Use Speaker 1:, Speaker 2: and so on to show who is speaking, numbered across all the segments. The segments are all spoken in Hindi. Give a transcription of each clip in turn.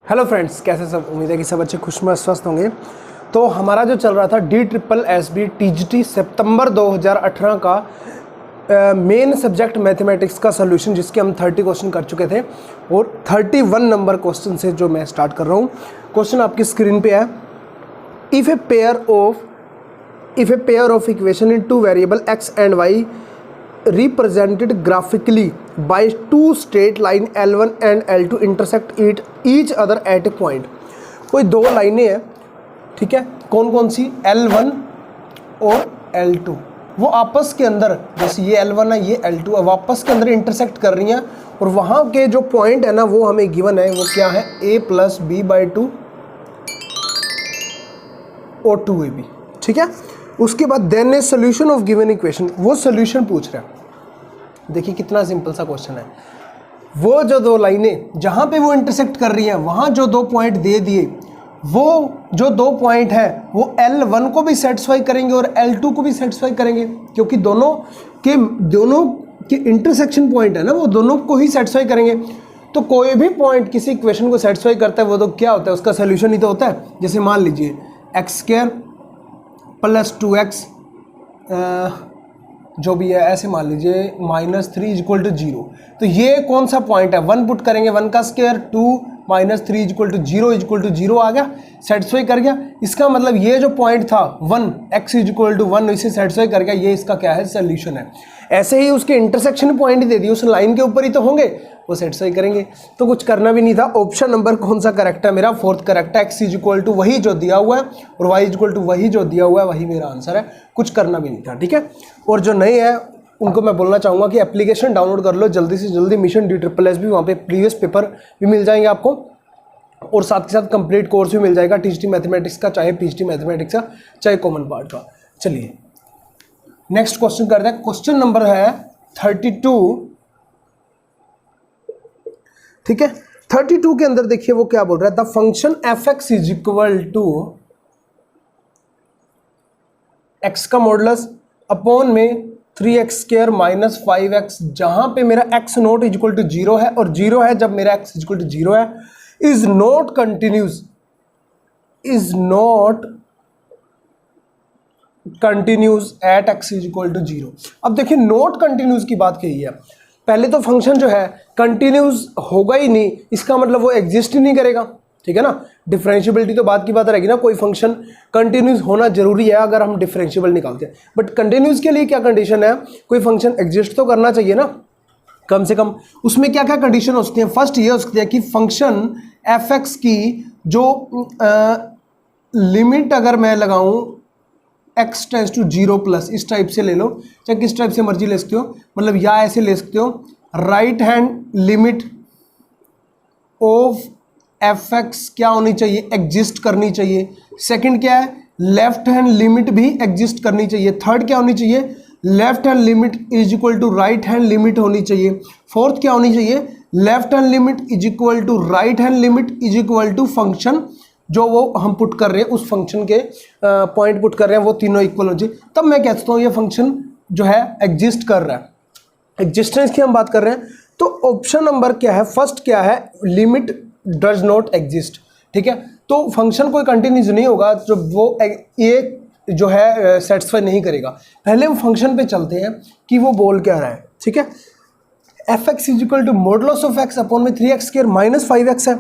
Speaker 1: हेलो फ्रेंड्स, कैसे सब। उम्मीद है कि सब अच्छे खुशमय स्वस्थ होंगे। तो हमारा जो चल रहा था DSSB TGT सितंबर 2018 का मेन सब्जेक्ट मैथमेटिक्स का सोल्यूशन, जिसके हम 30 क्वेश्चन कर चुके थे और 31 नंबर क्वेश्चन से जो मैं स्टार्ट कर रहा हूँ। क्वेश्चन आपकी स्क्रीन पे है। If a pair of equation in two variable x and y represented graphically by two straight line L1 and L2 intersect each other at a point। कोई दो लाइनें हैं, ठीक है, कौन कौन सी, L1 और L2, वो आपस के अंदर, जैसे ये L1 है ये L2 है, वो आपस के अंदर इंटरसेक्ट कर रही हैं और वहाँ के जो पॉइंट है ना वो हमें गिवन है। वो क्या है, a + b/2 और 2ab, ठीक है। उसके बाद then a solution of given equation, वो सोल्यूशन पूछ रहा है। देखिए कितना सिंपल सा क्वेश्चन है। वो जो दो लाइनें जहाँ पे वो इंटरसेक्ट कर रही हैं, वहाँ जो दो पॉइंट दे दिए, वो जो दो पॉइंट है वो L1 को भी सेटिस्फाई करेंगे और L2 को भी सेटिस्फाई करेंगे, क्योंकि दोनों के इंटरसेक्शन पॉइंट है ना, वो दोनों को ही सेटिस्फाई करेंगे। तो कोई भी पॉइंट किसी इक्वेशन को सेटिस्फाई करता है वो तो क्या होता है, उसका सोल्यूशन ही तो होता है। जैसे मान लीजिए x² + 2x जो भी है, ऐसे मान लीजिए -3 = 0। तो ये कौन सा पॉइंट है, 1 पुट करेंगे, 1 का स्क्वायर 2 - 3 = 0 आ गया, सेटिस्फाई कर गया। इसका मतलब ये जो पॉइंट था 1 x = 1, इसे सेटिस्फाई कर गया, ये इसका क्या है, सोल्यूशन है। ऐसे ही उसके इंटरसेक्शन पॉइंट ही दे दिए, उस लाइन के ऊपर ही तो होंगे, वो सेटिस्फाई करेंगे। तो कुछ करना भी नहीं था। ऑप्शन नंबर कौन सा करेक्ट है मेरा, 4th करेक्ट है। x = वही जो दिया हुआ है और y = वही जो दिया हुआ है, वही मेरा आंसर है। कुछ करना भी नहीं था, ठीक है। और जो नए हैं उनको मैं बोलना चाहूँगा कि एप्लीकेशन डाउनलोड कर लो जल्दी से जल्दी। मिशन DSSB, वहाँ पे प्रीवियस पेपर भी मिल जाएंगे आपको और साथ के साथ कंप्लीट कोर्स भी मिल जाएगा TGT मैथमेटिक्स का, चाहे PGT मैथमेटिक्स का, चाहे कॉमन पार्ट का। चलिए नेक्स्ट क्वेश्चन करते हैं। क्वेश्चन नंबर है 32, ठीक है। 32 के अंदर देखिए वो क्या बोल रहा है, द फंक्शन f(x) = x का मॉडुलस अपॉन में 3x² - 5x, जहां पे मेरा x नॉट = 0 है और 0 है जब मेरा x = 0 है, is not continuous at x = 0। अब देखिए नॉट कंटिन्यूस की बात कही है। पहले तो फंक्शन जो है कंटिन्यूस होगा ही नहीं, इसका मतलब वो एग्जिस्ट ही नहीं करेगा, ठीक है ना। डिफरेंशियबिलिटी तो बात की बात रहेगी ना, कोई फंक्शन कंटिन्यूस होना जरूरी है अगर हम डिफरेंशियबल निकालते हैं। बट कंटिन्यूस के लिए क्या कंडीशन है, कोई फंक्शन एग्जिस्ट तो करना चाहिए ना कम से कम। उसमें क्या क्या कंडीशन हो सकती है, फर्स्ट ये हो सकती है कि फंक्शन f(x) की जो लिमिट अगर मैं लगाऊं x → 0+, इस टाइप से ले लो, चाहे किस टाइप से मर्जी ले सकते हो, मतलब या ऐसे ले सकते हो, right hand limit of f(x) क्या होनी चाहिए, एग्जिस्ट करनी चाहिए। सेकंड क्या है, लेफ्ट हैंड लिमिट भी एग्जिस्ट करनी चाहिए। थर्ड क्या होनी चाहिए, left hand limit = right hand limit होनी चाहिए। फोर्थ क्या होनी चाहिए, left hand limit = right hand limit = function जो वो हम पुट कर रहे हैं, उस फंक्शन के पॉइंट पुट कर रहे हैं, वो तीनों इक्वल हो चाहिए। तब मैं कहता हूँ ये फंक्शन जो है एग्जिस्ट कर रहा है। एग्जिस्टेंस की हम बात कर रहे हैं, तो ऑप्शन नंबर क्या है, फर्स्ट क्या है, लिमिट डज नॉट एग्जिस्ट, ठीक है। तो फंक्शन कोई कंटिन्यूस नहीं होगा जो वो ये जो है सेटिस्फाई नहीं करेगा। पहले हम फंक्शन पे चलते हैं कि वो बोल क्या रहा है, ठीक है। f(x) = modulus of x upon में 3x² - 5x है।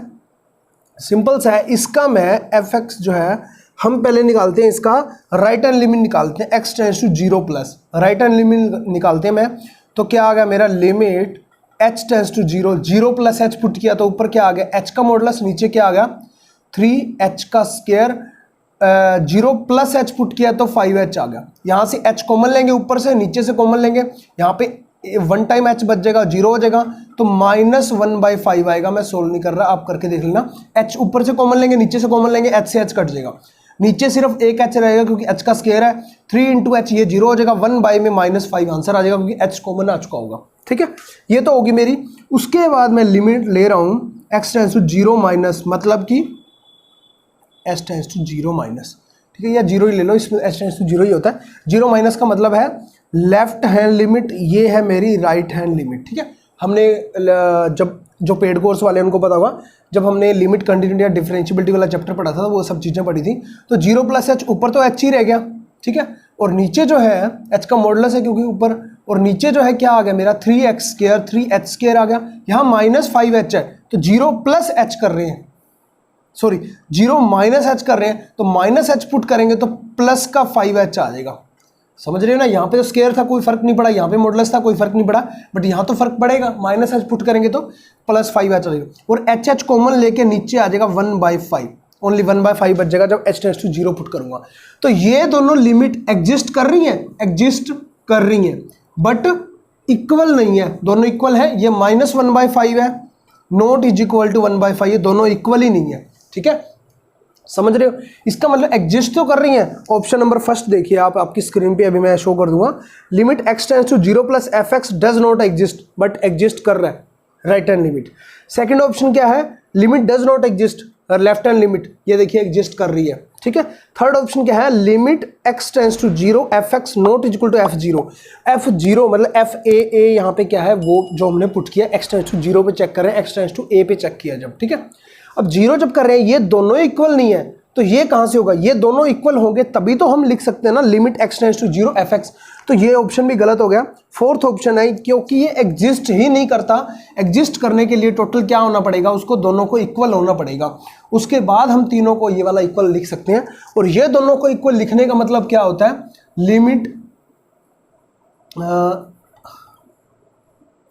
Speaker 1: सिंपल सा है। इसका मैं f(x) जो है हम पहले निकालते हैं, इसका राइट हैंड लिमिट निकालते हैं, x → 0+, राइट हैंड लिमिट निकालते हैं मैं, तो क्या आ गया मेरा, लिमिट h → 0, 0 + h पुट किया तो ऊपर क्या आ गया, h का मॉडुलस, नीचे क्या आ गया 3h², 0 + h पुट किया तो 5h आ गया। यहाँ से h कॉमन लेंगे, ऊपर से नीचे से कॉमन लेंगे, यहाँ पे 1 टाइम h बच जाएगा, 0 हो जाएगा, तो -1/5 आएगा। मैं सोल्व नहीं कर रहा, आप करके देख लेना। h ऊपर से कॉमन लेंगे, नीचे से कॉमन लेंगे, h से h कट जाएगा, नीचे सिर्फ एक h रहेगा क्योंकि h का स्क्वायर है, 3 × h, ये 0 हो जाएगा, 1 में -5 आंसर आ जाएगा क्योंकि h कॉमन आ चुका होगा, ठीक है। ये तो होगी मेरी। उसके बाद मैं लिमिट ले रहा हूँ x → 0-, मतलब कि h → 0-, ठीक है, या 0 ही ले लो, इसमें h → 0 ही होता है। 0- का मतलब है लेफ्ट हैंड लिमिट, ये है मेरी राइट हैंड लिमिट, ठीक है। हमने जब जो पेड कोर्स वाले उनको पता होगा, जब हमने लिमिट कंटिन्यूटी या डिफरेंशियबिलिटी वाला चैप्टर पढ़ा था, वो सब चीज़ें पढ़ी थी। तो 0 + h, ऊपर तो h ही रह गया, ठीक है, और नीचे जो है h का मॉडुलस है क्योंकि ऊपर, और नीचे जो है क्या आ गया मेरा 3x², 3h² आ गया। यहाँ -5h है तो 0 + h कर रहे हैं, सॉरी 0 - h कर रहे हैं, तो -h पुट करेंगे तो प्लस का 5h आ जाएगा। समझ रहे हो ना, यहाँ पे तो स्केयर था कोई फर्क नहीं पड़ा, यहाँ पे मॉडुलस था कोई फर्क नहीं पड़ा, बट यहाँ तो फर्क पड़ेगा, -h पुट करेंगे तो +5h आ जाएगा, और h कॉमन लेके नीचे आ जाएगा 1/5, ओनली 1/5 बच जाएगा जब h टेंड्स टू 0 पुट करूंगा। तो ये दोनों लिमिट एग्जिस्ट कर रही हैं, बट इक्वल नहीं है। दोनों इक्वल है, ये -1/5 है, नॉट इज इक्वल टू 1/5, ये दोनों इक्वल ही नहीं है, ठीक है, समझ रहे हो। इसका मतलब एग्जिस्ट तो कर रही हैं। ऑप्शन नंबर फर्स्ट देखिए आप, आपकी स्क्रीन पे अभी मैं शो कर दूंगा, limit x tends to 0 + fx does not exist, but exist कर रहा है, right hand limit. Second option क्या है, limit does not exist, left hand limit, ये देखिए एग्जिस्ट कर रही है, ठीक है। थर्ड ऑप्शन क्या है, limit x tends to 0 fx not equal to f0, f0 मतलब f यहाँ पे क्या है, वो जो हमने पुट किया x टेंड्स टू 0 पे चेक कर रहे हैं, x टेंड्स टू a पे चेक किया जब, ठीक है। अब 0 जब कर रहे हैं, ये दोनों इक्वल नहीं है, तो ये कहां से होगा, ये दोनों इक्वल होंगे तभी तो हम लिख सकते हैं ना limit x tends to 0 fx, तो ये ऑप्शन भी गलत हो गया। फोर्थ ऑप्शन है, क्योंकि ये एग्जिस्ट ही नहीं करता, एग्जिस्ट करने के लिए टोटल क्या होना पड़ेगा, उसको दोनों को इक्वल होना पड़ेगा, उसके बाद हम तीनों को ये वाला इक्वल लिख सकते हैं। और ये दोनों को इक्वल लिखने का मतलब क्या होता है,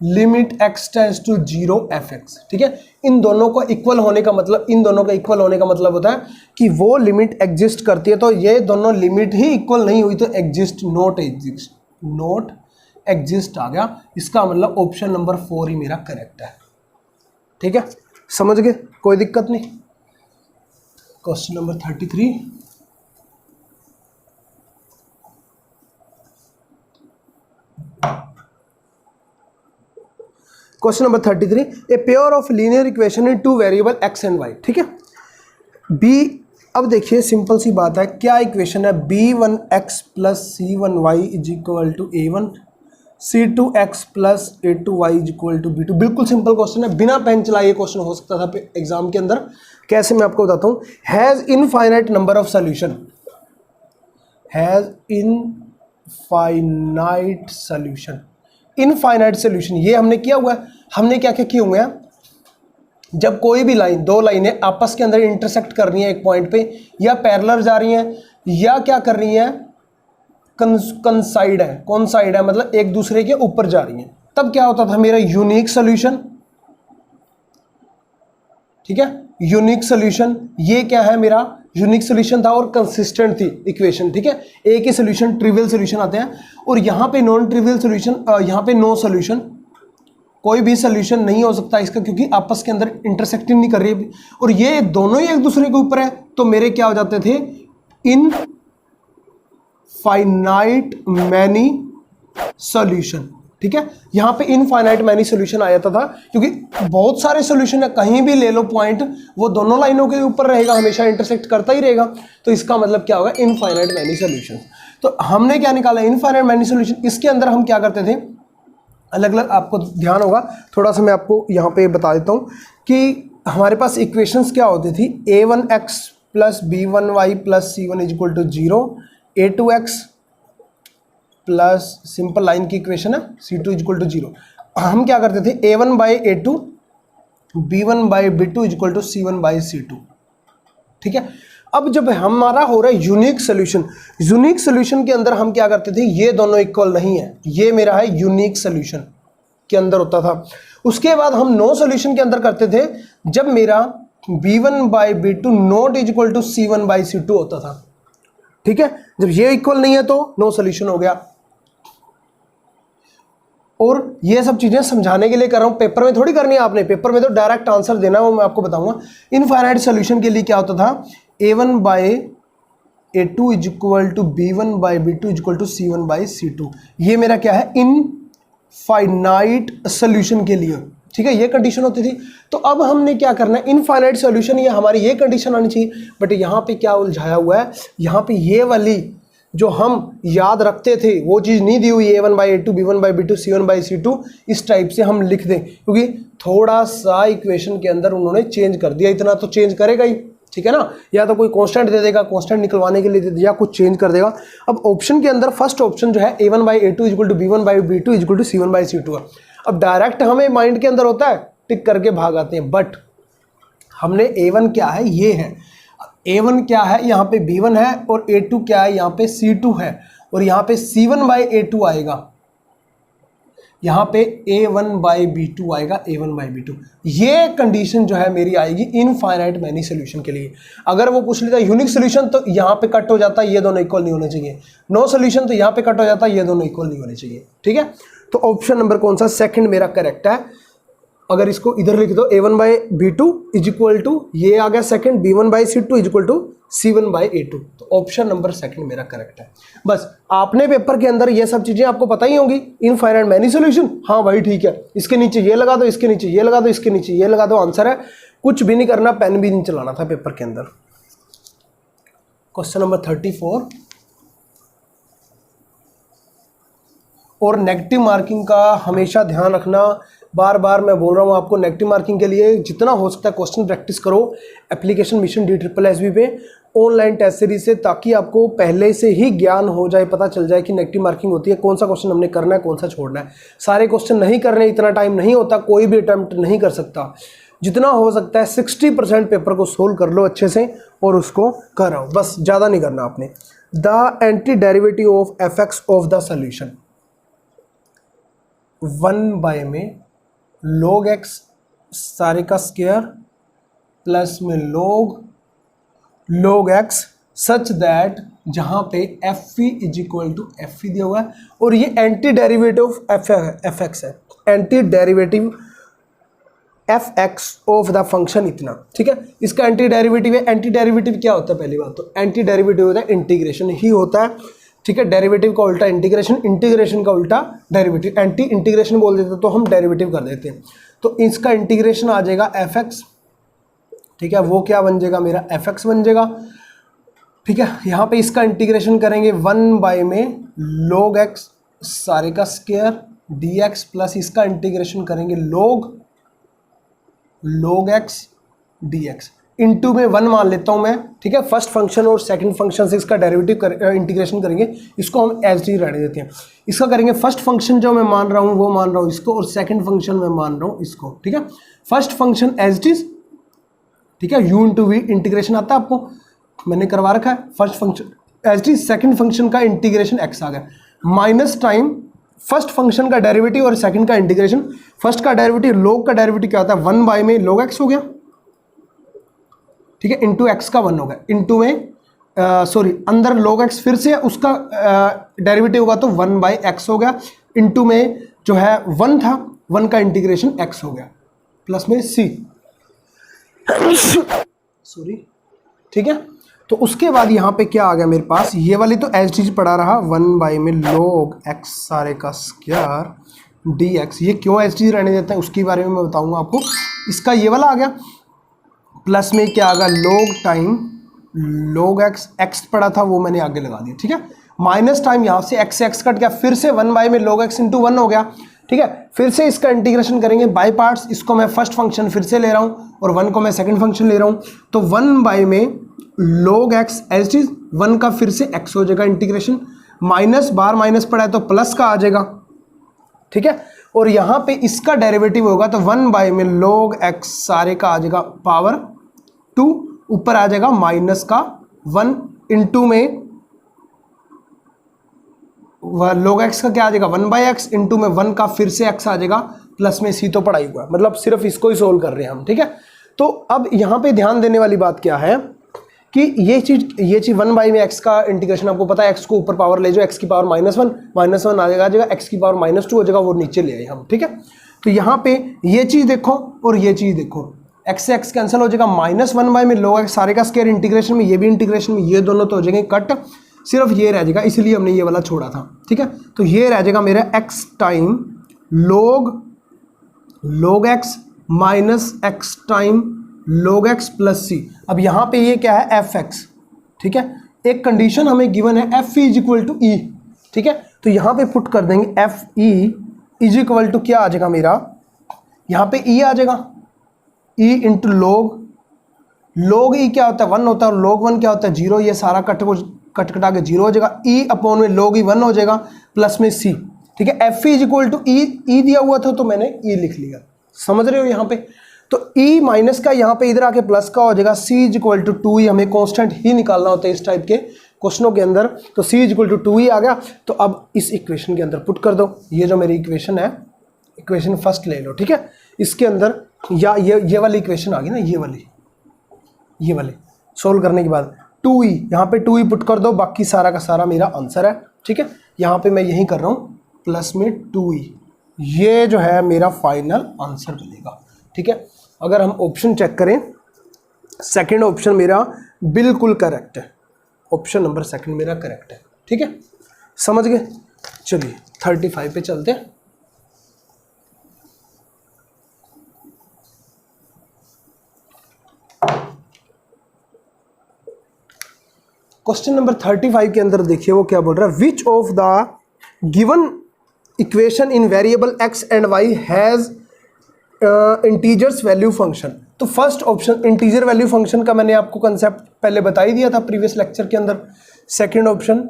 Speaker 1: limit x tends to 0 fx, ठीक है। इन दोनों को इक्वल होने का मतलब, इन दोनों का इक्वल होने का मतलब होता है कि वो लिमिट एग्जिस्ट करती है, तो ये दोनों लिमिट ही इक्वल नहीं हुई तो एग्जिस्ट नॉट एग्जिस्ट आ गया। इसका मतलब ऑप्शन नंबर 4 ही मेरा करेक्ट है, ठीक है, समझ गए, कोई दिक्कत नहीं। Question number 33, question number 33, a pair of linear equation in 2 variable x and y, ठीक है। बी, अब देखिए सिंपल सी बात है, क्या इक्वेशन है, b1x + c1y is equal to a1, c2x + a2y is equal to b2। बिल्कुल सिंपल क्वेश्चन है, बिना पेन चलाए ये क्वेश्चन हो सकता था एग्जाम के अंदर। कैसे, मैं आपको बताता हूँ। Has infinite number of solution, has infinite solution, infinite solution, ये हमने किया हुआ है। हमने क्या क्या किए हुए हैं, जब कोई भी लाइन, दो लाइनें आपस के अंदर इंटरसेक्ट कर रही हैं एक पॉइंट पे, या पैरेलल जा रही हैं, या क्या कर रही हैं, कंसाइड है, कौन साइड है मतलब एक दूसरे के ऊपर जा रही हैं, तब क्या होता था मेरा यूनिक सोल्यूशन, ठीक है, यूनिक सोल्यूशन। ये क्या है मेरा यूनिक सोल्यूशन था और कंसिस्टेंट थी इक्वेशन, ठीक है। एक ही सोल्यूशन, ट्रिवियल सोल्यूशन आते हैं, और यहाँ पे नॉन ट्रिवियल सोल्यूशन, यहाँ पे नो सोल्यूशन, कोई भी सोल्यूशन नहीं हो सकता इसका, क्योंकि आपस के अंदर इंटरसेक्टिंग नहीं कर रही है, और ये दोनों ही एक दूसरे के ऊपर है, तो मेरे क्या हो जाते थे, इनफाइनाइट मैनी सोल्यूशन, ठीक है। यहाँ पे इनफाइनाइट मैनी सोल्यूशन आ जाता था, क्योंकि बहुत सारे सोल्यूशन है, कहीं भी ले लो पॉइंट, वो दोनों लाइनों के ऊपर रहेगा, हमेशा इंटरसेक्ट करता ही रहेगा, तो इसका मतलब क्या होगा, इनफाइनाइट मैनी सोल्यूशन। तो हमने क्या निकाला, इनफाइनाइट मैनी सोल्यूशन। इसके अंदर हम क्या करते थे, अलग अलग, आपको ध्यान होगा, थोड़ा सा मैं आपको यहाँ पे बता देता हूँ कि हमारे पास इक्वेशंस क्या होती थी, a1x + b1y + c1 is equal to 0, a2x plus simple line की इक्वेशन है c2 इज इक्वल टू 0। हम क्या करते थे, a1/a2 b1/b2 is equal to c1/c2, ठीक है। अब जब हमारा हो रहा है यूनिक सोल्यूशन, यूनिक सोल्यूशन के अंदर हम क्या करते थे, ये दोनों इक्वल नहीं है, ये मेरा है यूनिक सोल्यूशन के अंदर होता था। उसके बाद हम नो सोल्यूशन के अंदर करते थे, जब मेरा b1/b2 not is equal to c1/c2 होता था, ठीक है। जब ये इक्वल नहीं है तो नो सोल्यूशन हो गया। और ये सब चीजें समझाने के लिए कर रहा हूं, पेपर में थोड़ी करनी है आपने, पेपर में तो डायरेक्ट आंसर देना है, वो मैं आपको बताऊंगा। इनफाइनाइट सोल्यूशन के लिए क्या होता था, a1/a2 is equal to b1/b2 is equal to c1/c2, ये मेरा क्या है, इनफाइनाइट सोल्यूशन के लिए, ठीक है, ये कंडीशन होती थी। तो अब हमने क्या करना है, इनफाइनाइट सॉल्यूशन, ये हमारी ये कंडीशन आनी चाहिए, बट यहाँ पे क्या उलझाया हुआ है, यहाँ पे ये वाली जो हम याद रखते थे वो चीज़ नहीं दी हुई, a1/a2 b1/b2 c1/c2, इस टाइप से हम लिख दें, क्योंकि थोड़ा सा इक्वेशन के अंदर उन्होंने चेंज कर दिया, इतना तो चेंज करेगा ही, ठीक है ना, या तो कोई कांस्टेंट दे देगा, कांस्टेंट निकलवाने के लिए दे दिया, कुछ चेंज कर देगा। अब ऑप्शन के अंदर फर्स्ट ऑप्शन जो है a1/a2 = b1/b2 = c1/c2 है। अब डायरेक्ट हमें माइंड के अंदर होता है टिक करके भाग आते हैं, बट हमने a1 क्या है ये है, a1 क्या है यहाँ पे b1 है, और a2 क्या है यहाँ पे c2 है, और यहाँ पे c1/a2 आएगा, यहाँ पे a1/b2 आएगा, a1/b2। ये कंडीशन जो है मेरी आएगी इनफाइनाइट मैनी सोल्यूशन के लिए। अगर वो पूछ लेता यूनिक सोल्यूशन तो यहाँ पे कट हो जाता है, ये दोनों इक्वल नहीं होने चाहिए। नो सोल्यूशन तो यहाँ पे कट हो जाता है, ये दोनों इक्वल नहीं होने चाहिए, ठीक है। तो ऑप्शन नंबर कौन सा, सेकंड मेरा करेक्ट है। अगर इसको इधर लिख दो a1/b2 = ये आ गया सेकंड, b1/c2 = c1/a2, तो ऑप्शन नंबर सेकंड मेरा करेक्ट है। बस आपने पेपर के अंदर ये सब चीजें आपको पता ही होंगी, इनफाइनाइट मैनी सॉल्यूशन, हाँ भाई ठीक है, इसके नीचे ये लगा दो, इसके नीचे ये लगा दो, इसके नीचे ये लगा दो, आंसर है। कुछ भी नहीं करना, पेन भी नहीं चलाना था पेपर के अंदर। क्वेश्चन नंबर 34, और नेगेटिव मार्किंग का हमेशा ध्यान रखना, बार बार मैं बोल रहा हूँ आपको, नेगेटिव मार्किंग के लिए जितना हो सकता है क्वेश्चन प्रैक्टिस करो एप्लीकेशन मिशन DSSB पे ऑनलाइन टेस्ट सीरीज से, ताकि आपको पहले से ही ज्ञान हो जाए, पता चल जाए कि नेगेटिव मार्किंग होती है, कौन सा क्वेश्चन हमने करना है, कौन सा छोड़ना है। सारे क्वेश्चन नहीं करने, इतना टाइम नहीं होता, कोई भी अटेम्प्ट नहीं कर सकता। जितना हो सकता है 60% पेपर को सोल्व कर लो अच्छे से और उसको कराओ, बस ज़्यादा नहीं करना आपने। The anti derivative of f(x) of the solution 1 में log x सारे का स्क्वायर प्लस में log x सच दैट जहां पे f(v) = f(v) दिया हुआ है, और ये एंटी डेरिवेटिव f(x) है, anti derivative f(x) of the function इतना, ठीक है। इसका एंटी डेरिवेटिव है। एंटी डेरिवेटिव क्या होता है, पहली बात तो एंटी डेरिवेटिव होता है इंटीग्रेशन ही होता है, ठीक है। डेरिवेटिव का उल्टा इंटीग्रेशन, इंटीग्रेशन का उल्टा डेरिवेटिव। एंटी इंटीग्रेशन बोल देते तो हम डेरिवेटिव कर देते हैं। तो इसका इंटीग्रेशन आ जाएगा f(x), ठीक है, वो क्या बन जाएगा मेरा f(x) बन जाएगा, ठीक है। यहाँ पे इसका इंटीग्रेशन करेंगे 1 में log x सारे का स्क्वायर dx प्लस इसका इंटीग्रेशन करेंगे log x dx इनटू में 1 मान लेता हूं मैं, ठीक है। फर्स्ट फंक्शन और सेकंड फंक्शन से इसका डेरिवेटिव इंटीग्रेशन करेंगे, इसको हम एज डी रहने देते हैं। इसका करेंगे फर्स्ट फंक्शन जो मैं मान रहा हूं वो मान रहा हूं इसको, और सेकंड फंक्शन मैं मान रहा हूं इसको, ठीक है। फर्स्ट फंक्शन एज डी, ठीक है, u इंटू वी इंटीग्रेशन आता है आपको, मैंने करवा रखा है। First function as D, second function का इंटीग्रेशन x आ गया, माइनस टाइम फर्स्ट फंक्शन का डेरिवेटिव और सेकंड का इंटीग्रेशन। फर्स्ट का डेरिवेटिव log का डेरिवेटिव क्या होता है 1 में log x हो गया, ठीक है, इंटू एक्स का 1 होगा, इंटू में सॉरी अंदर log x फिर से उसका डेरिवेटिव होगा तो 1/x हो गया, इंटू में जो है 1 था 1 का इंटीग्रेशन x हो गया, प्लस में c सॉरी, ठीक है। तो उसके बाद यहाँ पे क्या आ गया मेरे पास, ये वाली तो एज डी पड़ा रहा 1 में log x सारे का स्क्वायर dx। ये क्यों एज डी रहने देते हैं उसके बारे में मैं बताऊंगा आपको। इसका ये वाला आ गया, प्लस में क्या आ गया log टाइम log x पड़ा था वो मैंने आगे लगा दिया, ठीक है। माइनस टाइम यहाँ से x से x कट गया, फिर से 1 में log x इंटू 1 हो गया, ठीक है। फिर से इसका इंटीग्रेशन करेंगे बाय पार्ट्स, इसको मैं फर्स्ट फंक्शन फिर से ले रहा हूँ और 1 को मैं सेकंड फंक्शन ले रहा हूँ। तो 1 में log x as it is 1 का फिर से x हो जाएगा इंटीग्रेशन, माइनस बार माइनस पड़ा है तो प्लस का आ जाएगा, ठीक है। और यहाँ पे इसका डेरिवेटिव होगा तो 1 में log x सारे का आ जाएगा पावर 2, ऊपर आ जाएगा माइनस का 1, इंटू में log x का क्या आ जाएगा 1/x, इंटू में 1 का फिर से x आ जाएगा, प्लस में c तो पढ़ा ही हुआ, मतलब सिर्फ इसको ही सोल्व कर रहे हैं हम, ठीक है। तो अब यहाँ पे ध्यान देने वाली बात क्या है कि ये चीज 1 में x का इंटीग्रेशन आपको पता है, x को ऊपर पावर ले जाओ, x की पावर -1 आ जाएगा, x की पावर -2 हो जाएगा, वो नीचे ले आए हम, ठीक है। तो यहाँ पे ये चीज़ देखो और ये चीज़ देखो, x से x कैंसिल हो जाएगा, -1 में log x सारे का स्क्वायर इंटीग्रेशन में, ये भी इंटीग्रेशन में, ये दोनों तो हो जाएंगे कट, सिर्फ ये रह जाएगा, इसलिए हमने ये वाला छोड़ा था, ठीक है। तो ये रह जाएगा मेरा x time log x minus x time log x plus c। अब यहाँ पे ये क्या है fx, ठीक है, एक कंडीशन हमें गिवन है F E is equal to E, ठीक है। तो यहाँ पे पुट कर देंगे F E is equal to क्या आ जाएगा मेरा, यहाँ पे ई आ जाएगा, ई इंटू लॉग ई क्या होता है 1 होता है, और log 1 क्या होता है 0, ये सारा कटा के 0 हो जाएगा, ई अपॉन में log ई 1 हो जाएगा प्लस में सी, ठीक है। F E is equal to E दिया हुआ था तो मैंने ई लिख लिया, समझ रहे हो यहाँ पे। तो ई माइनस का यहाँ पे इधर आके प्लस का हो जाएगा, सी इज इक्वल टू 2ई, हमें कांस्टेंट ही निकालना होता है इस टाइप के क्वेश्चनों के अंदर। तो सी इज इक्वल टू 2ई आ गया। तो अब इस इक्वेशन के अंदर पुट कर दो, ये जो मेरी इक्वेशन है, इक्वेशन फर्स्ट ले लो, ठीक है। इसके अंदर या ये वाली इक्वेशन आ गई ना, ये वाली सोल्व करने के बाद 2ई, यहाँ पे 2ई पुट कर दो, बाकी सारा का सारा मेरा आंसर है, ठीक है। यहाँ पे मैं यही कर रहा हूँ प्लस में 2ई, ये जो है मेरा फाइनल आंसर बनेगा, ठीक है। अगर हम ऑप्शन चेक करें, सेकंड ऑप्शन मेरा बिल्कुल करेक्ट है, ऑप्शन नंबर सेकंड मेरा करेक्ट है, ठीक है। समझ गए। चलिए 35 पे चलते हैं। क्वेश्चन नंबर 35 के अंदर देखिए वो क्या बोल रहा है, which of the given equation in variable X and Y has integers value function. तो first option integer value function का मैंने आपको कंसेप्ट पहले बता ही दिया था प्रीवियस लेक्चर के अंदर। सेकंड ऑप्शन,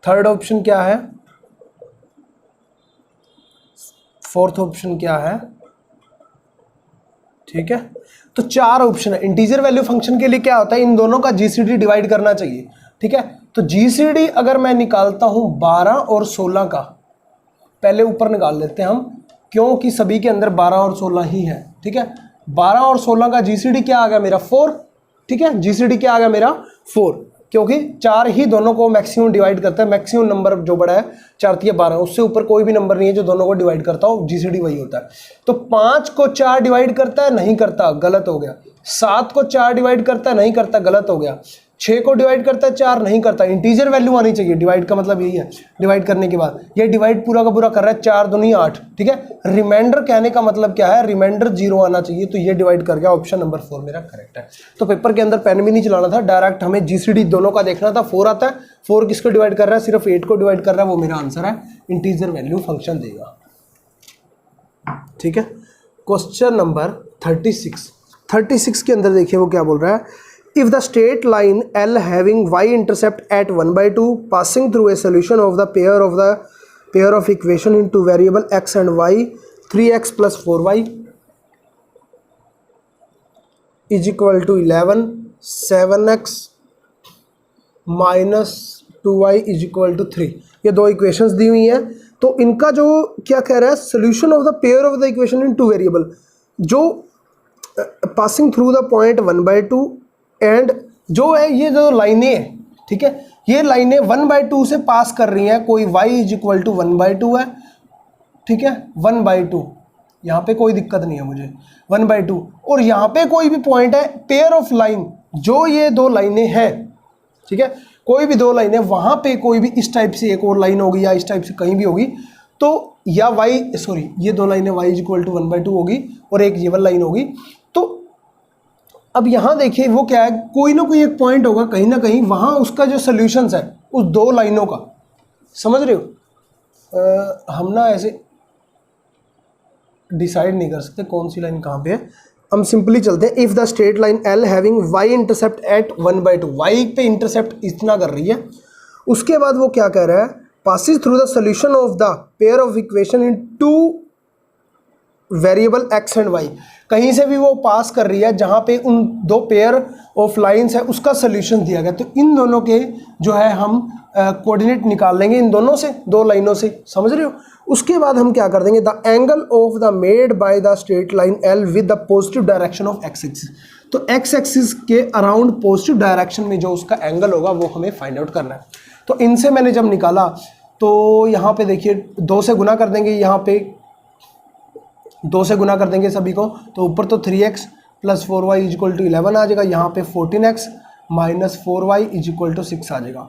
Speaker 1: थर्ड ऑप्शन क्या है, फोर्थ ऑप्शन क्या है, ठीक है। तो 4 ऑप्शन है। इंटीजर वैल्यू फंक्शन के लिए क्या होता है, इन दोनों का जीसीडी डिवाइड करना चाहिए, ठीक है। तो जीसीडी अगर मैं निकालता हूं 12 और 16 का, पहले ऊपर निकाल लेते हैं हम, क्योंकि सभी के अंदर 12 और 16 ही है, ठीक है। 12 और 16 का जीसीडी क्या आ गया मेरा 4, ठीक है। जीसीडी क्या आ गया मेरा 4, क्योंकि 4 ही दोनों को मैक्सिमम डिवाइड करता है। मैक्सिमम नंबर जो बड़ा है 4 × 12, उससे ऊपर कोई भी नंबर नहीं है जो दोनों को डिवाइड करता हो, जीसीडी वही होता है। तो 5 को 4 डिवाइड करता है, नहीं करता, गलत हो गया। 7 को 4 डिवाइड करता है, नहीं करता, गलत हो गया। 6 को डिवाइड करता है 4, नहीं करता। इंटीजर वैल्यू आनी चाहिए, डिवाइड का मतलब यही है। डिवाइड करने के बाद ये डिवाइड पूरा का पूरा कर रहा है, 4 दूनी 8, ठीक है। रिमाइंडर कहने का मतलब क्या है, रिमाइंडर 0 आना चाहिए, तो ये डिवाइड कर गया। ऑप्शन नंबर 4 मेरा करेक्ट है। तो पेपर के अंदर पेन भी नहीं चलाना था, डायरेक्ट हमें जीसीडी दोनों का देखना था। 4 आता है, 4 किसको डिवाइड कर रहा है, सिर्फ 8 को डिवाइड कर रहा है, वो मेरा आंसर है, इंटीजर वैल्यू फंक्शन देगा, ठीक है। क्वेश्चन नंबर 36 के अंदर देखिए वो क्या बोल रहा है, if the straight line L having y intercept at 1/2 passing through a solution of the pair of equation into variable x and y 3x plus 4y is equal to 11, 7x minus 2y is equal to 3, ये दो इक्वेशंस दी हुई हैं। तो इनका जो क्या कह रहा है, solution of the pair of the equation in two variable, जो passing through the point 1/2 and जो है ये जो लाइनें हैं, ठीक है, ये लाइनें 1/2 से पास कर रही हैं। कोई y इज इक्वल टू 1/2 है, ठीक है, 1/2, यहाँ पे कोई दिक्कत नहीं है मुझे, 1/2। और यहाँ पे कोई भी पॉइंट है, पेयर ऑफ लाइन, जो ये दो लाइनें हैं, ठीक है, कोई भी दो लाइनें, वहाँ पे कोई भी इस टाइप से एक और लाइन होगी या इस टाइप से कहीं भी होगी, तो या ये दो लाइनें y इज इक्वल टू 1/2 होगी और एक ये वाली लाइन होगी। तो अब यहाँ देखिए वो क्या है, कोई ना कोई एक पॉइंट होगा कहीं ना कहीं, वहाँ उसका जो सॉल्यूशंस है उस दो लाइनों का, समझ रहे हो। हम ना ऐसे डिसाइड नहीं कर सकते कौन सी लाइन कहाँ पे है, हम सिंपली चलते हैं। If the straight line L having y intercept at 1/2, y पे इंटरसेप्ट इतना कर रही है, उसके बाद वो क्या कह रहा है, passes through the solution of the pair of equation in two variable x and y, कहीं से भी वो पास कर रही है जहाँ पे उन दो पेयर ऑफ लाइंस है उसका सोल्यूशन दिया गया। तो इन दोनों के जो है हम कोऑर्डिनेट निकाल लेंगे, इन दोनों से, दो लाइनों से, समझ रहे हो। उसके बाद हम क्या कर देंगे, the angle of the made by the straight line L with the positive direction of x axis. तो x एक्सिस के अराउंड पॉजिटिव डायरेक्शन में जो उसका एंगल होगा वो हमें फाइंड आउट करना है। तो इनसे मैंने जब निकाला तो यहाँ पे देखिए 2 से गुना कर देंगे, यहाँ पे 2 से गुना कर देंगे सभी को, तो ऊपर तो 3x plus 4y is equal to 11 आ जाएगा, यहाँ पे 14x minus 4y is equal to 6 आ जाएगा,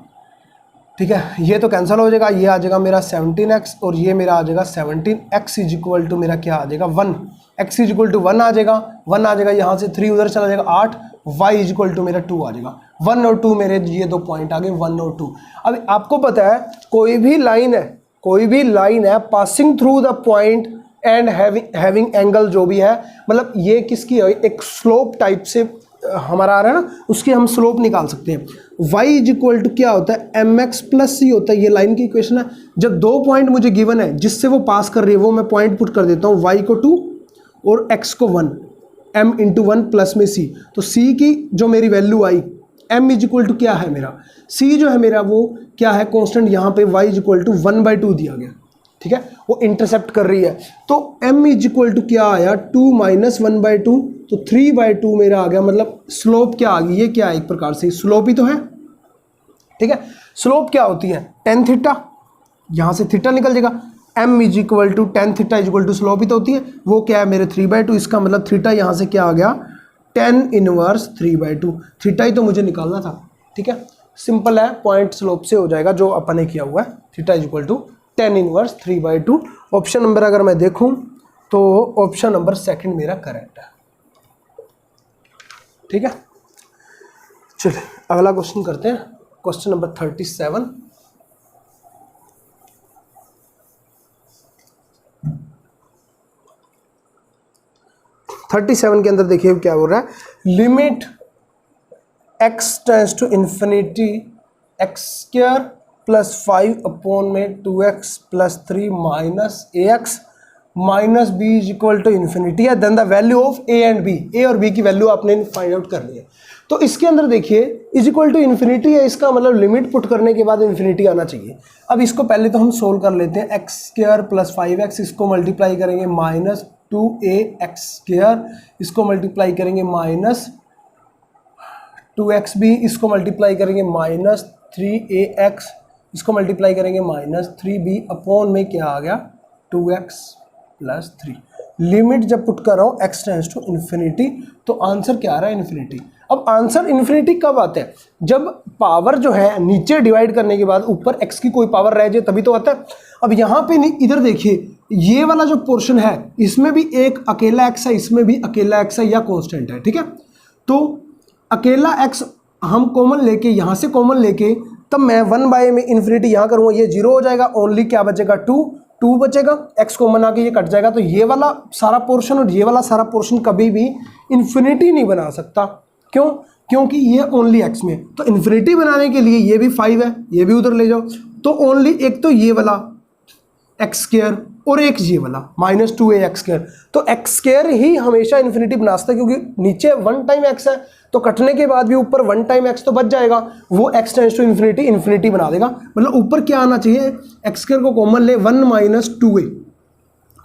Speaker 1: ठीक है। ये तो कैंसिल हो जाएगा, ये आ जाएगा मेरा 17x और ये मेरा आ जाएगा 17x इज इक्वल टू मेरा क्या आ जाएगा 1, x इज इक्वल टू 1 आ जाएगा, 1 आ जाएगा, यहाँ से 3 उधर चला जाएगा 8 y इक्वल टू मेरा 2 आ जाएगा। 1 और 2 मेरे ये दो पॉइंट आ गए, 1 और 2। अब आपको पता है कोई भी लाइन है passing through the point and having angle जो भी है, मतलब ये किसकी है, एक स्लोप टाइप से हमारा आ रहा है ना, उसकी हम स्लोप निकाल सकते हैं। y इक्वल टू क्या होता है, mx प्लस c होता है, ये लाइन की इक्वेशन है। जब दो पॉइंट मुझे गिवन है जिससे वो पास कर रही है, वो मैं पॉइंट पुट कर देता हूँ, y को 2 और x को 1, m इंटू 1 प्लस में c। तो c की जो मेरी वैल्यू आई, m इक्वल टू क्या है मेरा, c जो है मेरा वो क्या है, कॉन्स्टेंट, यहाँ पे y इक्वल टू 1/2 दिया गया, ठीक है, वो इंटरसेप्ट कर रही है। तो m इक्वल टू क्या आया, 2 माइनस 1/2, तो 3/2 मेरा आ गया, मतलब स्लोप क्या आ गई, ये क्या है, एक प्रकार से स्लोप ही तो है, ठीक है। स्लोप क्या होती है, tan थीटा, यहाँ से थीटा निकल जाएगा, m equal to tan theta equal to slope ही तो होती है, वो क्या है मेरे 3/2, इसका मतलब थीटा यहाँ से क्या आ गया, tan इनवर्स 3/2, थीटा ही तो मुझे निकालना था, ठीक है। सिंपल है, पॉइंट स्लोप से हो जाएगा जो अपन ने किया हुआ है, theta equal to tan inverse 3/2। Option number अगर मैं देखूं तो ऑप्शन नंबर सेकंड मेरा करेक्ट है, ठीक है। चलिए अगला क्वेश्चन करते हैं, क्वेश्चन नंबर 37। के अंदर देखिए क्या हो रहा है, limit x tends to infinity x square plus 5 upon में 2x plus 3 minus ax minus b is equal to infinity है। Then the value of a and b, a और b की वैल्यू आपने फाइंड आउट करनी है। तो इसके अंदर देखिए इज इक्वल टू इन्फिनिटी है, इसका मतलब लिमिट पुट करने के बाद इन्फिनिटी आना चाहिए। अब इसको पहले तो हम सोल्व कर लेते हैं, एक्स स्क्वायर प्लस 5x, इसको मल्टीप्लाई करेंगे माइनस 2ax स्क्वायर, इसको मल्टीप्लाई करेंगे माइनस 2xb, इसको मल्टीप्लाई करेंगे माइनस 3ax, इसको मल्टीप्लाई करेंगे माइनस 3b अपॉन में क्या आ गया 2x प्लस 3। लिमिट जब पुट कर रहा हूँ x टेंड्स टू इन्फिनिटी, तो आंसर क्या आ रहा है, इन्फिनिटी। अब आंसर इन्फिनिटी कब आता है, जब पावर जो है नीचे डिवाइड करने के बाद ऊपर x की कोई पावर रह जाए तभी तो आता है। अब यहाँ पे नहीं, इधर देखिए ये वाला जो पोर्शन है इसमें भी एक अकेला x है, इसमें भी अकेला x है या कॉन्स्टेंट है, ठीक है। तो अकेला x हम कॉमन लेके, यहाँ से कॉमन लेके, तब मैं 1 में इन्फिनिटी यहाँ करूँगा, ये 0 हो जाएगा, ओनली क्या बचेगा 2 बचेगा, x कॉमन आके ये कट जाएगा। तो ये वाला सारा पोर्शन और ये वाला सारा पोर्शन कभी भी इन्फिनिटी नहीं बना सकता, क्यों, क्योंकि ये ओनली x में। तो इन्फिनिटी बनाने के लिए ये भी 5 है, ये भी उधर ले जाओ, तो ओनली एक तो ये वाला एक्स स्क्वायर और एक ये वाला माइनस 2ax स्क्वायर। तो एक्स स्क्वायर ही हमेशा इन्फिनिटी बना सकता है, क्योंकि नीचे 1 टाइम x है, तो कटने के बाद भी ऊपर 1 टाइम x तो बच जाएगा, वो x tends to infinity infinity बना देगा। मतलब ऊपर क्या आना चाहिए, एक्स स्क्वायर को कॉमन ले 1 माइनस 2a,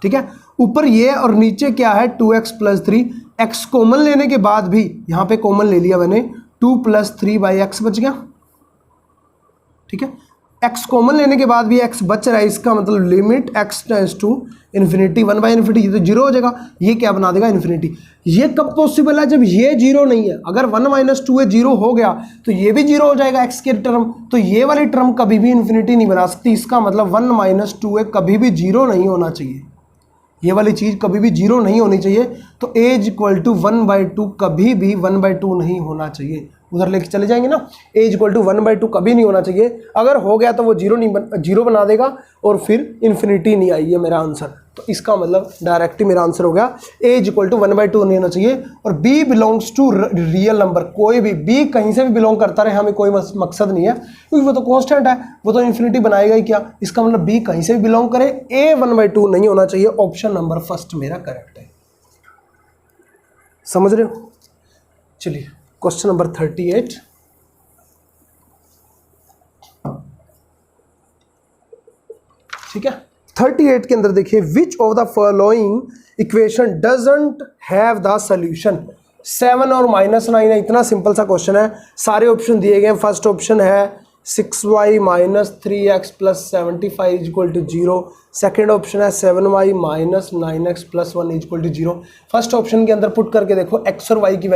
Speaker 1: ठीक है, ऊपर ये और नीचे क्या है 2x प्लस 3। x कॉमन लेने के बाद भी यहाँ पे कॉमन ले लिया मैंने, 2 प्लस 3/x बच गया, ठीक है। x कॉमन लेने के बाद भी x बच रहा है, इसका मतलब limit x tends to infinity 1/इन्फिनिटी, ये तो 0 हो जाएगा, ये क्या बना देगा इन्फिनिटी। ये कब पॉसिबल है, जब ये 0 नहीं है। अगर 1 माइनस 2a 0 हो गया तो ये भी 0 हो जाएगा x के टर्म, तो ये वाली टर्म कभी भी इन्फिनिटी नहीं बना सकती। इसका मतलब 1 माइनस 2a कभी भी 0 नहीं होना चाहिए, ये वाली चीज़ कभी भी 0 नहीं होनी चाहिए। तो a इक्वल टू 1/2 कभी भी 1/2 नहीं होना चाहिए, उधर लेके चले जाएंगे ना, a इक्वल टू 1/2 कभी नहीं होना चाहिए। अगर हो गया तो वो 0 बना देगा और फिर इन्फिनिटी नहीं आई है मेरा आंसर। तो इसका मतलब डायरेक्ट ही मेरा आंसर हो गया, a इक्वल टू 1/2 नहीं होना चाहिए। और b belongs to real number, कोई भी b कहीं से भी बिलोंग करता रहे, हमें कोई मकसद नहीं है, क्योंकि वो तो कॉन्स्टेंट है, वो तो इन्फिनिटी बनाएगा ही क्या। इसका मतलब b कहीं से भी बिलोंग करे, a 1/2 नहीं होना चाहिए। ऑप्शन नंबर फर्स्ट मेरा करेक्ट है, समझ रहे हो। चलिए क्वेश्चन नंबर 38, ठीक है। 38 के अंदर देखिए, विच of the following equation doesn't have the solution. 7 और -9 है, इतना सिंपल सा क्वेश्चन है, सारे ऑप्शन दिए गए हैं। फर्स्ट ऑप्शन है 6y minus 3x plus 75 equal to 0। Second option है 7y minus 9x plus 1 equal to 0। First option के अंदर पुट करके देखो, x और y की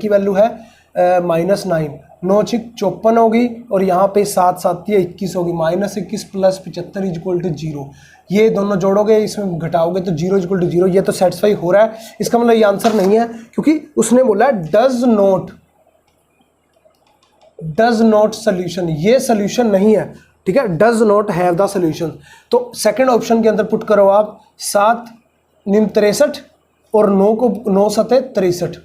Speaker 1: वैल्यू है -9, 9×6 = 54 होगी, और यहाँ पे 7×7 = 21 होगी, -21 प्लस 75 इक्वल टू 0। ये दोनों जोड़ोगे, इसमें घटाओगे तो 0 इक्वल टू 0। ये तो सेटिस्फाई हो रहा है, इसका मतलब ये आंसर नहीं है, क्योंकि उसने बोला does not, does not solution, ये सोल्यूशन नहीं है, ठीक है, does not have the solution. तो सेकंड ऑप्शन के अंदर पुट करो आप 7 निम 63 और 9 को 9 सते 63,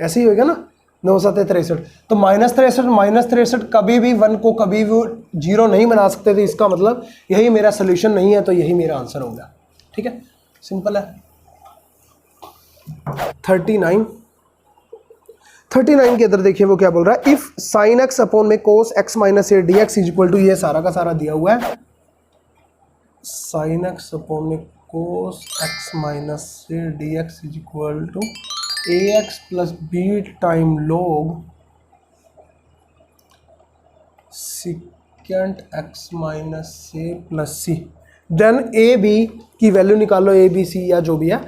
Speaker 1: ऐसे ही होगा ना, 9 सते 63। तो -63 कभी भी 1 को कभी भी 0 नहीं बना सकते थे, इसका मतलब यही मेरा सोल्यूशन नहीं है, तो यही मेरा आंसर हो गया, ठीक है, सिंपल है। 39 के अंदर देखिए वो क्या बोल रहा है, इफ साइन एक्स अपॉन में cos x minus a d x is equal to, ये सारा का सारा दिया हुआ है, साइन एक्स अपॉन में cos x minus a d x is equal to a x plus b time log secant x minus a plus c, then a b की वैल्यू निकालो, ए बी सी या जो भी है।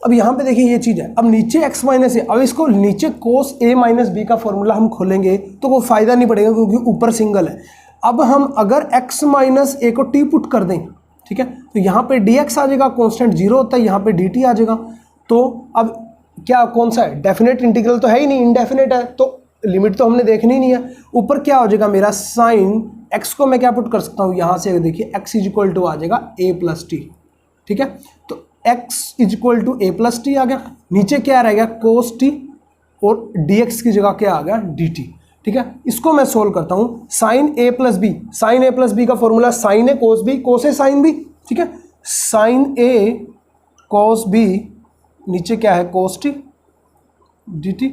Speaker 1: अब यहाँ पे देखिए ये चीज़ है, अब नीचे x माइनस ए, अब इसको नीचे कोस a माइनस बी का फॉर्मूला हम खोलेंगे तो कोई फ़ायदा नहीं पड़ेगा क्योंकि ऊपर सिंगल है। अब हम अगर x माइनस ए को t पुट कर दें, ठीक है, तो यहाँ पे dx आ जाएगा, कांस्टेंट 0 होता है, यहाँ पे dt आ जाएगा। तो अब क्या कौन सा है, डेफिनेट इंटीग्रल तो है ही नहीं, इनडेफिनेट है, तो लिमिट तो हमने देखनी नहीं है। ऊपर क्या हो जाएगा मेरा साइन x को मैं क्या पुट कर सकता हूँ, यहाँ से देखिए x इज इक्वल टू आ जाएगा a प्लस टी, ठीक है, तो x is equal to A plus T आ गया, नीचे क्या रहेगा कोस टी और dx की जगह क्या आ गया dt, ठीक है। इसको मैं सोल्व करता हूँ, sign A plus B, sign A plus B का फॉर्मूला साइन ए कोस बी, कोस ए साइन बी, ठीक है, साइन ए कोस बी, नीचे क्या है cos t dt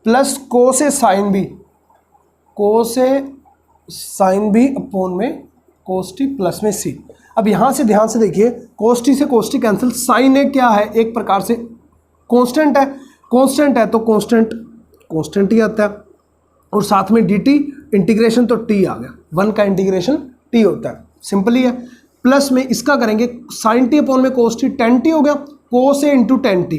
Speaker 1: plus cos ए साइन बी, कोस ए साइन बी अपॉन में कोस टी प्लस में सी। अब यहाँ से ध्यान से देखिए, कोस टी से कोस टी कैंसिल, साइन ए क्या है एक प्रकार से कांस्टेंट है, कांस्टेंट है तो कांस्टेंट कांस्टेंट ही आता है, और साथ में डी टी इंटीग्रेशन तो टी आ गया, 1 का इंटीग्रेशन टी होता है, सिंपल ही है। प्लस में इसका करेंगे साइन टी अपॉन में कोस टी, टेन टी हो गया, कोस ए इंटू टेन टी,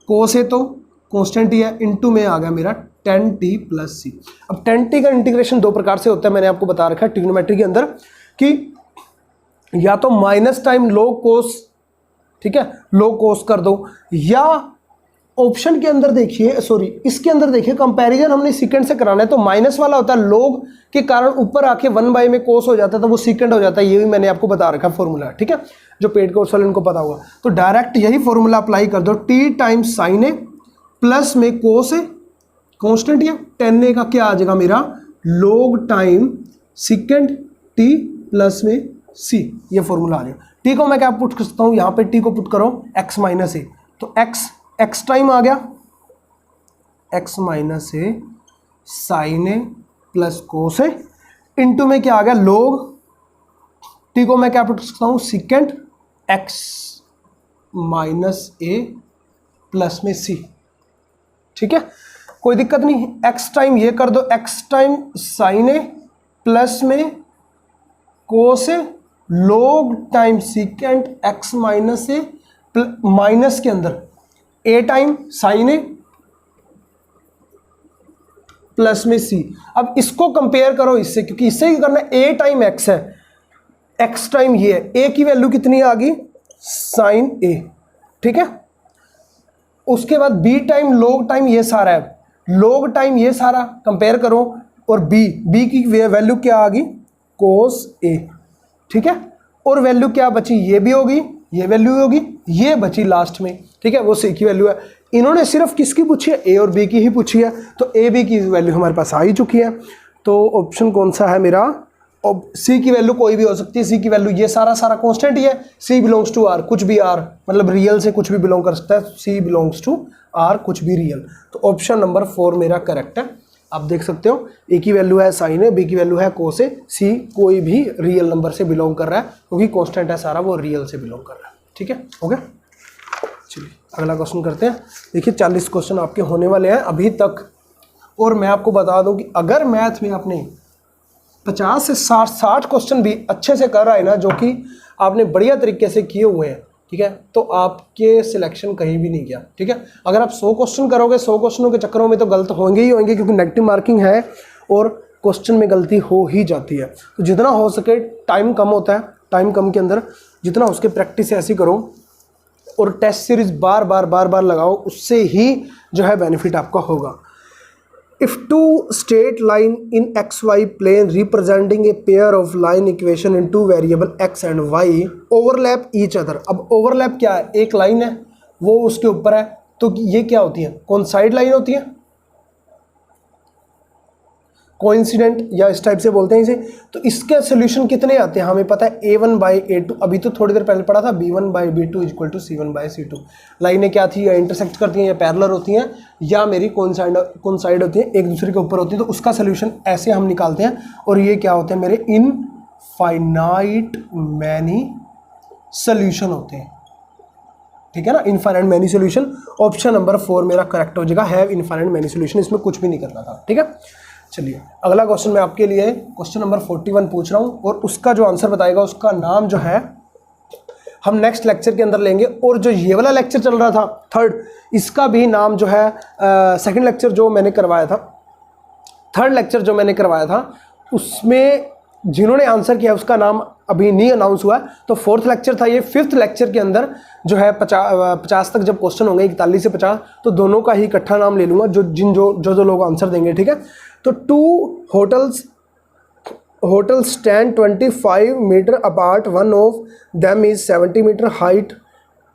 Speaker 1: कोस ए तो कांस्टेंट ही है, इंटू में आ गया मेरा 10t प्लस सी। अब 10t का इंटीग्रेशन 2 प्रकार से होता है, मैंने आपको बता रखा है ट्रिग्नोमेट्री के अंदर कि या तो माइनस टाइम log कोस, ठीक है, log कोस कर दो, या ऑप्शन के अंदर देखिए, सॉरी इसके अंदर देखिए कंपैरिजन हमने सीकेंड से कराना है, तो माइनस वाला होता है log के कारण ऊपर आके 1/, में कोस हो जाता है तो वो सीकेंड हो जाता है, ये भी मैंने आपको बता रखा है फॉर्मूला, ठीक है, जो पेड कोर्स वाले उनको पता होगा। तो डायरेक्ट यही फॉर्मूला अप्लाई कर दो, t times sign A plus में कोस ए, कांस्टेंट या 10a का क्या आ जाएगा मेरा log time secant t plus में c, ये फॉर्मूला आ जाएगा। t को मैं क्या पुट कर सकता हूँ, यहाँ पे t को पुट करो x माइनस ए, तो x टाइम आ गया x minus A sign A plus cos A, into में क्या आ गया log t को मैं क्या पुट कर सकता हूँ second x minus a plus में c, ठीक है, कोई दिक्कत नहीं। x टाइम ये कर दो, x time sine A plus में cos A log time secant x minus A, minus के अंदर a time sine A plus में c। अब इसको कंपेयर करो इससे, क्योंकि इससे ही करना है, a टाइम x है, x टाइम ये है, a की वैल्यू कितनी आ गई साइन a, ठीक है, उसके बाद b टाइम log टाइम ये सारा है, log टाइम ये सारा कंपेयर करो, और b की वैल्यू क्या आ गई कोस a, ठीक है, और वैल्यू क्या बची, ये भी होगी, ये वैल्यू होगी, ये बची लास्ट में, ठीक है, वो c की वैल्यू है। इन्होंने सिर्फ किसकी पूछी है, a और b की ही पूछी है, तो a b की वैल्यू हमारे पास आ ही चुकी है। तो ऑप्शन कौन सा है मेरा, और c की वैल्यू कोई भी हो सकती है, c की वैल्यू ये सारा कांस्टेंट ही है, c बिलोंग्स टू r, कुछ भी r मतलब रियल से कुछ भी बिलोंग कर सकता है, c बिलोंग्स टू r कुछ भी रियल। तो ऑप्शन नंबर 4 मेरा करेक्ट है। आप देख सकते हो a की वैल्यू है साइन ए, b की वैल्यू है कोस ए, c कोई भी रियल नंबर से बिलोंग कर रहा है क्योंकि कांस्टेंट है सारा, वो रियल से बिलोंग कर रहा है, ठीक है, हो गया। चलिए अगला क्वेश्चन करते हैं। देखिए 40 क्वेश्चन आपके होने वाले हैं अभी तक, और मैं आपको बता दूं कि अगर मैथ में आपने 50 से 60 क्वेश्चन भी अच्छे से कर रहा है ना, जो कि आपने बढ़िया तरीके से किए हुए हैं, ठीक है, तो आपके सिलेक्शन कहीं भी नहीं गया, ठीक है। अगर आप 100 क्वेश्चन करोगे, 100 क्वेश्चनों के चक्करों में तो गलत होंगे ही होंगे, क्योंकि नेगेटिव मार्किंग है और क्वेश्चन में गलती हो ही जाती है। तो जितना हो सके, टाइम कम होता है, टाइम कम के अंदर जितना हो सके प्रैक्टिस ऐसी करो, और टेस्ट सीरीज बार बार लगाओ, उससे ही जो है बेनिफिट आपका होगा। if two straight line in xy plane representing a pair of line equation in two variable x and y overlap each other। अब overlap क्या है, एक लाइन है वो उसके ऊपर है, तो ये क्या होती है, कोइंसाइड लाइन होती है, कोइंसिडेंट या इस टाइप से बोलते हैं इसे। तो इसके सोल्यूशन कितने आते हैं हमें पता है, a1 बाई a2, अभी तो थोड़ी देर पहले पढ़ा था b1 by b2 equal to c1 by c2। लाइनें क्या थी, या इंटरसेक्ट करती हैं या पैरेलल होती हैं या मेरी कोइंसाइड होती हैं, एक दूसरे के ऊपर होती हैं। तो उसका सोल्यूशन ऐसे हम निकालते हैं, और ये क्या होते हैं मेरे इनफाइनाइट मैनी सोल्यूशन होते हैं, ठीक है ना, infinite many solution. Option number 4 मेरा करेक्ट हो जाएगा, हैव इनफाइनाइट मैनी सोल्यूशन, इसमें कुछ भी नहीं करना था, ठीक है। चलिए अगला क्वेश्चन मैं आपके लिए क्वेश्चन नंबर 41 पूछ रहा हूँ, और उसका जो आंसर बताएगा उसका नाम जो है हम नेक्स्ट लेक्चर के अंदर लेंगे। और जो ये वाला लेक्चर चल रहा था थर्ड, इसका भी नाम जो है सेकंड लेक्चर जो मैंने करवाया था, थर्ड लेक्चर जो मैंने करवाया था, उसमें जिन्होंने आंसर किया उसका नाम अभी नहीं अनाउंस हुआ। तो फोर्थ लेक्चर था ये, फिफ्थ लेक्चर के अंदर जो है 50 तक जब क्वेश्चन होंगे, 41 से 50, तो दोनों का ही इकट्ठा नाम ले लूँगा जो लोग आंसर देंगे, ठीक है। तो 2 hotels stand 25 metre apart, one of them is 70 metre height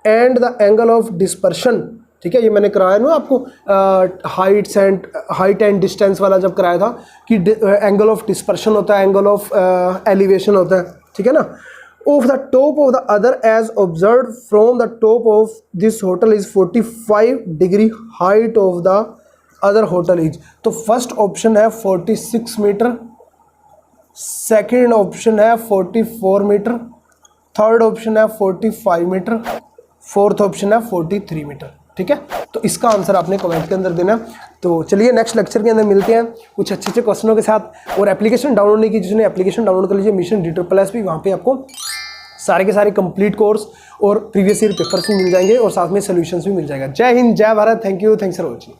Speaker 1: and the angle of dispersion, ठीक है। ये मैंने कराया ना आपको हाइट एंड डिस्टेंस वाला जब कराया था कि एंगल ऑफ डिस्पर्शन होता है, एंगल ऑफ एलिवेशन होता है, ठीक है ना। Of the top of the other as observe from the top of this hotel is 45 degree, height of the other hotel is. तो फर्स्ट ऑप्शन है 46 मीटर, सेकेंड ऑप्शन है 44 मीटर, थर्ड ऑप्शन है 45 मीटर, फोर्थ ऑप्शन है 43 मीटर, ठीक है। तो इसका आंसर आपने कमेंट के अंदर देना। तो चलिए नेक्स्ट लेक्चर के अंदर मिलते हैं कुछ अच्छे अच्छे क्वेश्चनों के साथ। और एप्लीकेशन डाउनलोड नहीं की, जिसने एप्लीकेशन डाउनलोड कर लीजिए, मिशन DSSS, वहाँ पे आपको सारे के सारे कंप्लीट कोर्स और प्रीवियस ईयर पेपर्स भी मिल जाएंगे और साथ में सोल्यूशंस भी मिल जाएगा। जय हिंद, जय Bharat, thank you, thanks for watching.